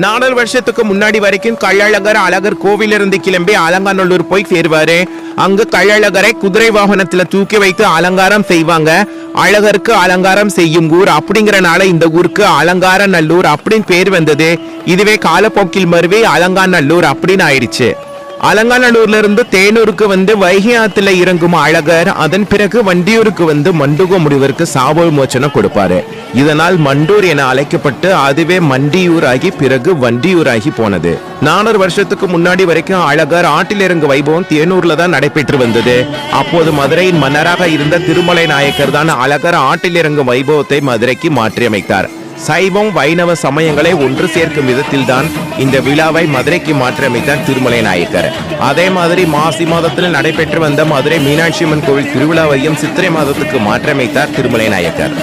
4 வருஷத்துக்கு முன்னாடி வரைக்கும் கள்ளழகர் அழகர் கோவிலிருந்து கிளம்பி அலங்காநல்லூர் போய் சேருவாரு. அங்கு கள்ளழகரை குதிரை வாகனத்துல தூக்கி வைத்து அலங்காரம் செய்வாங்க. அழகருக்கு அலங்காரம் செய்யும் ஊர் அப்படிங்கறனால இந்த ஊருக்கு அலங்கார நல்லூர் அப்படின்னு பேர் வந்தது. இதுவே காலப்போக்கில் மருவி அலங்காநல்லூர் அப்படின்னு ஆயிடுச்சு. அலங்காநல்லூர்ல இருந்து தேனூருக்கு வந்து வைகை ஆத்துல இறங்கும் அழகர் அதன் பிறகு வண்டியூருக்கு வந்து மண்டுக முனிவருக்கு சாப மோச்சனம் கொடுப்பாரு. இதனால் மண்டூர் என அழைக்கப்பட்டு அதுவே மண்டியூர் ஆகி பிறகு வண்டியூர் ஆகி போனது. 400 வருஷத்துக்கு முன்னாடி வரைக்கும் அழகர் ஆட்டில் இறங்கு வைபவம் தேனூர்ல தான் நடைபெற்று வந்தது. அப்போது மதுரையின் மன்னராக இருந்த திருமலை நாயக்கர் தான் அழகர் ஆட்டில் இறங்கும் வைபவத்தை மதுரைக்கு மாற்றியமைத்தார். சைவம் வைணவ சமயங்களை ஒன்று சேர்க்கும் விதத்தில் தான் இந்த விழாவை மதுரைக்கு மாற்றியமைத்தார் திருமலை நாயக்கர். அதே மாதிரி மாசி மாதத்தில் நடைபெற்று வந்த மதுரை மீனாட்சி அம்மன் கோவில் திருவிழாவையும் சித்திரை மாதத்துக்கு மாற்றியமைத்தார் திருமலை நாயக்கர்.